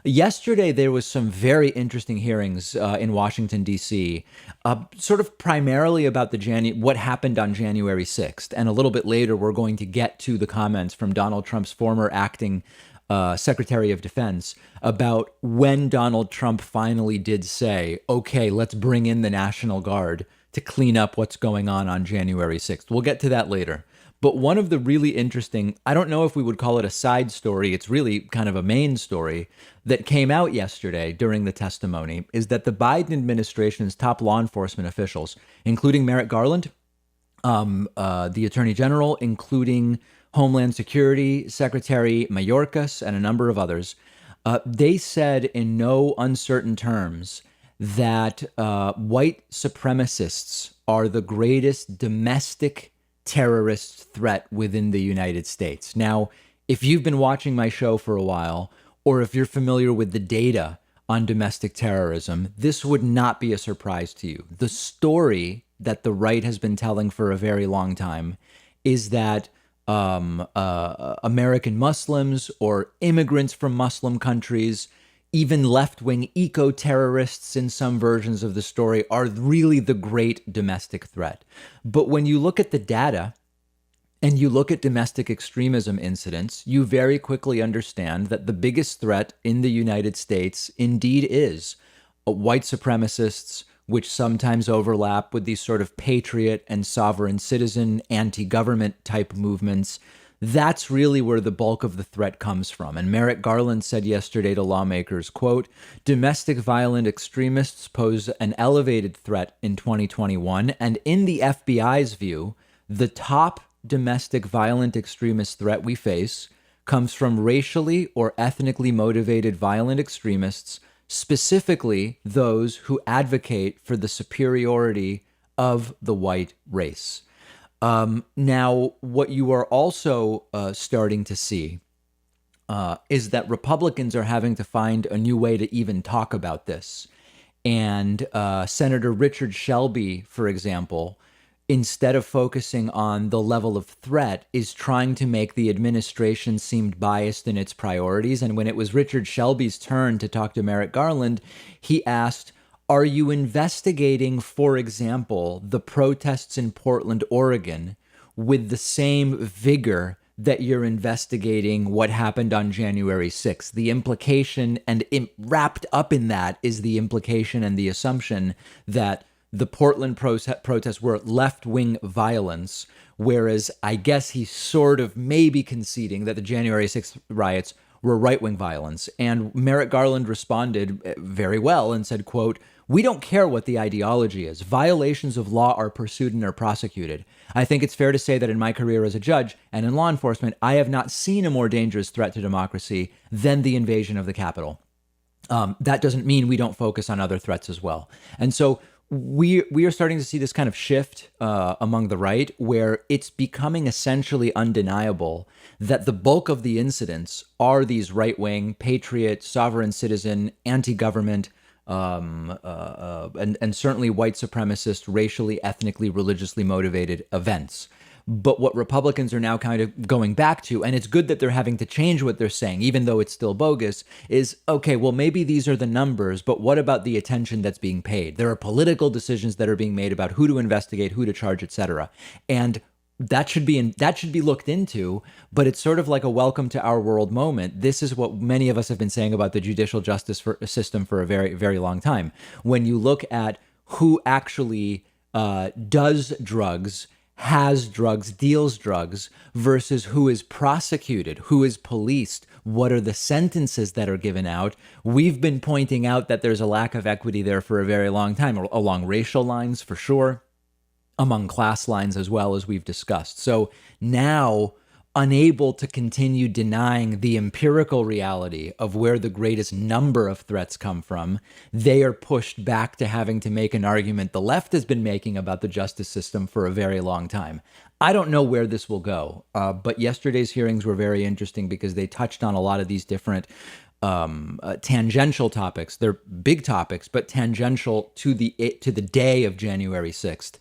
Yesterday, there was some very interesting hearings in Washington, D.C., sort of primarily about what happened on January 6th. And a little bit later, we're going to get to the comments from Donald Trump's former acting Secretary of Defense about when Donald Trump finally did say, okay, let's bring in the National Guard to clean up what's going on January 6th. We'll get to that later. But one of the really interesting, I don't know if we would call it a side story, it's really kind of a main story that came out yesterday during the testimony, is that the Biden administration's top law enforcement officials, including Merrick Garland, the Attorney General, including Homeland Security Secretary Mayorkas, and a number of others, they said in no uncertain terms that white supremacists are the greatest domestic terrorist threat within the United States. Now, if you've been watching my show for a while, or if you're familiar with the data on domestic terrorism, this would not be a surprise to you. The story that the right has been telling for a very long time is that American Muslims or immigrants from Muslim countries, even left-wing eco-terrorists in some versions of the story, are really the great domestic threat. But when you look at the data and you look at domestic extremism incidents, you very quickly understand that the biggest threat in the United States indeed is white supremacists, which sometimes overlap with these sort of patriot and sovereign citizen anti-government type movements. That's really where the bulk of the threat comes from. And Merrick Garland said yesterday to lawmakers, quote, domestic violent extremists pose an elevated threat in 2021. And in the FBI's view, the top domestic violent extremist threat we face comes from racially or ethnically motivated violent extremists, specifically those who advocate for the superiority of the white race. Now, what you are also starting to see is that Republicans are having to find a new way to even talk about this. And Senator Richard Shelby, for example, instead of focusing on the level of threat, is trying to make the administration seem biased in its priorities. And when it was Richard Shelby's turn to talk to Merrick Garland, he asked, are you investigating, for example, the protests in Portland, Oregon, with the same vigor that you're investigating what happened on January 6th? The implication, and wrapped up in that, is the implication and the assumption that the Portland protests were left-wing violence, whereas I guess he's sort of maybe conceding that the January 6th riots were right-wing violence. And Merrick Garland responded very well and said, quote, we don't care what the ideology is. Violations of law are pursued and are prosecuted. I think it's fair to say that in my career as a judge and in law enforcement, I have not seen a more dangerous threat to democracy than the invasion of the Capitol. That doesn't mean we don't focus on other threats as well. And so we are starting to see this kind of shift among the right, where it's becoming essentially undeniable that the bulk of the incidents are these right-wing, patriot, sovereign citizen, anti-government, and certainly white supremacist, racially, ethnically, religiously motivated events. But what Republicans are now kind of going back to, and it's good that they're having to change what they're saying, even though it's still bogus, is, okay, well, maybe these are the numbers, but what about the attention that's being paid? There are political decisions that are being made about who to investigate, who to charge, et cetera. And that should be looked into, but it's sort of like a welcome to our world moment. This is what many of us have been saying about the judicial justice system for a very, very long time. When you look at who actually does drugs, has drugs, deals drugs, versus who is prosecuted, who is policed, what are the sentences that are given out, we've been pointing out that there's a lack of equity there for a very long time, along racial lines for sure, among class lines as well, as we've discussed. So now, unable to continue denying the empirical reality of where the greatest number of threats come from, they are pushed back to having to make an argument the left has been making about the justice system for a very long time. I don't know where this will go, but yesterday's hearings were very interesting because they touched on a lot of these different tangential topics. They're big topics, but tangential to the day of January 6th.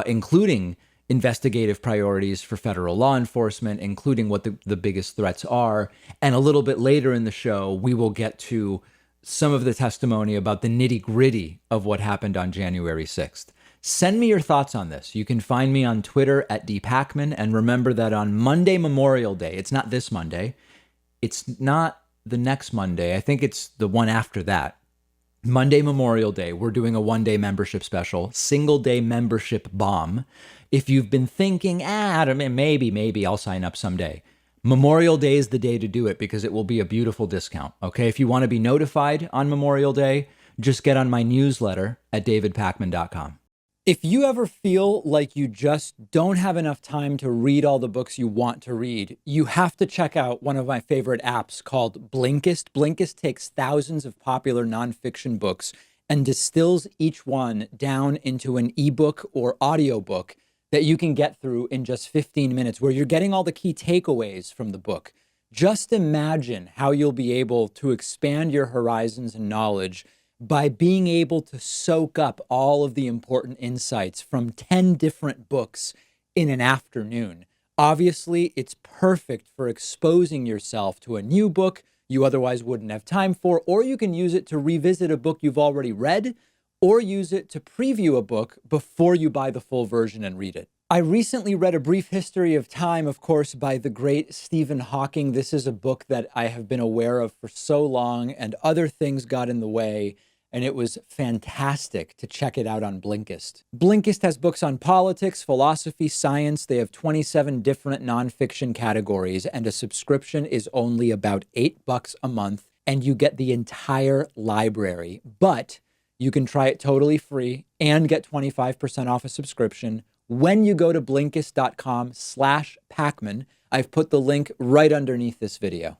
Including investigative priorities for federal law enforcement, including what the biggest threats are. And a little bit later in the show, we will get to some of the testimony about the nitty gritty of what happened on January 6th. Send me your thoughts on this. You can find me on Twitter at @dpakman. And remember that on Monday, Memorial Day, it's not this Monday, it's not the next Monday, I think it's the one after that. Monday, Memorial Day, we're doing a one-day membership special, single-day membership bomb. If you've been thinking, maybe I'll sign up someday, Memorial Day is the day to do it because it will be a beautiful discount, okay? If you want to be notified on Memorial Day, just get on my newsletter at davidpakman.com. If you ever feel like you just don't have enough time to read all the books you want to read, you have to check out one of my favorite apps called Blinkist. Blinkist takes thousands of popular nonfiction books and distills each one down into an ebook or audiobook that you can get through in just 15 minutes, where you're getting all the key takeaways from the book. Just imagine how you'll be able to expand your horizons and knowledge by being able to soak up all of the important insights from 10 different books in an afternoon. Obviously, it's perfect for exposing yourself to a new book you otherwise wouldn't have time for, or you can use it to revisit a book you've already read, or use it to preview a book before you buy the full version and read it. I recently read A Brief History of Time, of course, by the great Stephen Hawking. This is a book that I have been aware of for so long, and other things got in the way, and it was fantastic to check it out on Blinkist. Blinkist has books on politics, philosophy, science. They have 27 different nonfiction categories, and a subscription is only about $8 a month, and you get the entire library. But you can try it totally free and get 25% off a subscription when you go to Blinkist.com/Pakman. I've put the link right underneath this video.